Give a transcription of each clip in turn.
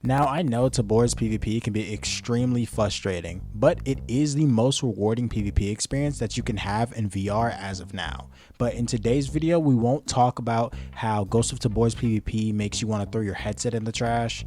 Now, I know Tabor's PvP can be extremely frustrating, but it is the most rewarding PvP experience that you can have in VR as of now. But in today's video, we won't talk about how Ghost of Tabor's PvP makes you want to throw your headset in the trash.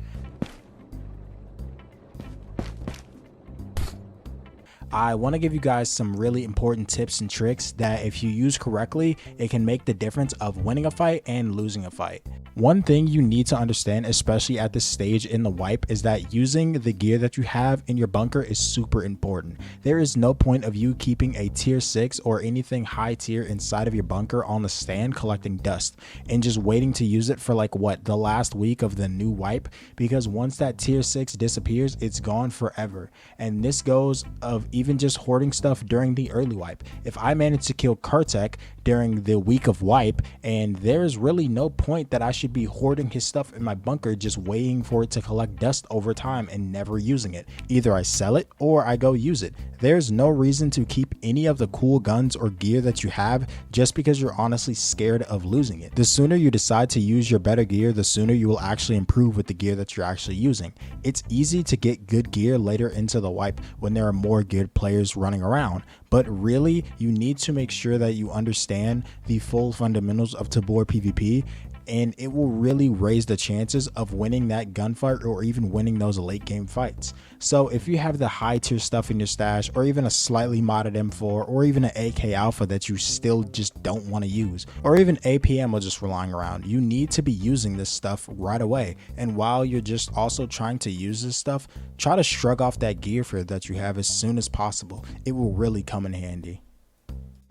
I want to give you guys some really important tips and tricks that if you use correctly, it can make the difference of winning a fight and losing a fight. One thing you need to understand, especially at this stage in the wipe, is that using the gear that you have in your bunker is super important. There is no point of you keeping a tier 6 or anything high tier inside of your bunker on the stand collecting dust and just waiting to use it for the last week of the new wipe, because once that tier 6 disappears, it's gone forever. And this goes of even just hoarding stuff during the early wipe. If I managed to kill Kartek during the week of wipe, and there's really no point that I should be hoarding his stuff in my bunker just waiting for it to collect dust over time and never using it. Either I sell it or I go use it. There's no reason to keep any of the cool guns or gear that you have just because you're honestly scared of losing it. The sooner you decide to use your better gear, the sooner you will actually improve with the gear that you're actually using. It's easy to get good gear later into the wipe when there are more good players running around, but really you need to make sure that you understand the full fundamentals of Tabor PvP, and it will really raise the chances of winning that gunfight or even winning those late game fights. So if you have the high tier stuff in your stash, or even a slightly modded M4, or even an AK Alpha that you still just don't want to use, or even APM or just relying around, you need to be using this stuff right away. And while you're just also trying to use this stuff, try to shrug off that gear fear that you have as soon as possible. It will really come in handy.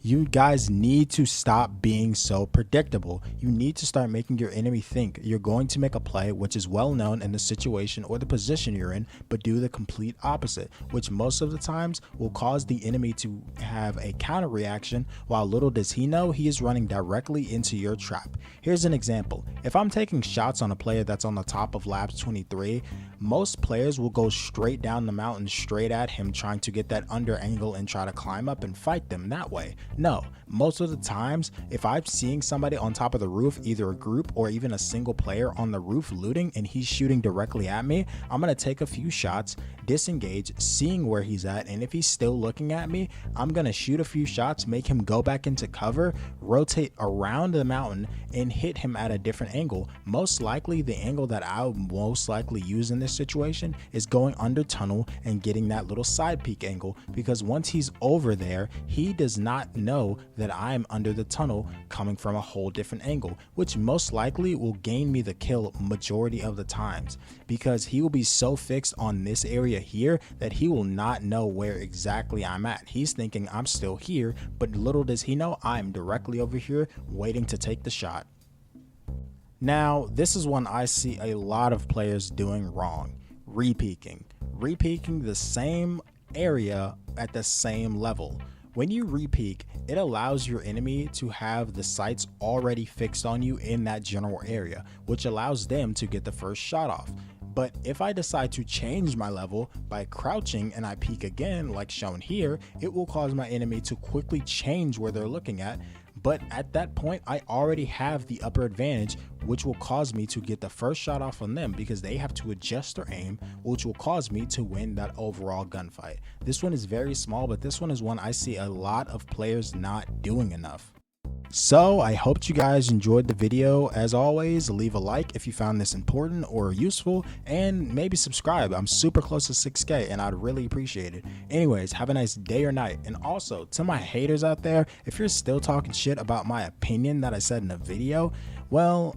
You guys need to stop being so predictable. You need to start making your enemy think you're going to make a play which is well known in the situation or the position you're in, but do the complete opposite, which most of the times will cause the enemy to have a counter reaction, while little does he know he is running directly into your trap. Here's an example. If I'm taking shots on a player that's on the top of labs 23, most players will go straight down the mountain straight at him, trying to get that under angle and try to climb up and fight them that way. No, most of the times, if I'm seeing somebody on top of the roof, either a group or even a single player on the roof looting, and he's shooting directly at me, I'm going to take a few shots, disengage, seeing where he's at, and if he's still looking at me, I'm going to shoot a few shots, make him go back into cover, rotate around the mountain, and hit him at a different angle. Most likely, the angle that I'll most likely use in this situation is going under tunnel and getting that little side peek angle, because once he's over there, he does not know that I'm under the tunnel coming from a whole different angle, which most likely will gain me the kill majority of the times, because he will be so fixed on this area here that he will not know where exactly I'm at. He's thinking I'm still here, but little does he know I'm directly over here waiting to take the shot. Now, this is one I see a lot of players doing wrong: repeaking. Repeaking the same area at the same level. When you repeak, it allows your enemy to have the sights already fixed on you in that general area, which allows them to get the first shot off. But if I decide to change my level by crouching and I peek again, like shown here, it will cause my enemy to quickly change where they're looking at. But at that point, I already have the upper advantage, which will cause me to get the first shot off on them because they have to adjust their aim, which will cause me to win that overall gunfight. This one is very small, but this one is one I see a lot of players not doing enough. So I hope you guys enjoyed the video. As always, leave a like if you found this important or useful, and maybe subscribe. I'm super close to 6K and I'd really appreciate it. Anyways, have a nice day or night. And also, to my haters out there, if you're still talking shit about my opinion that I said in the video, well,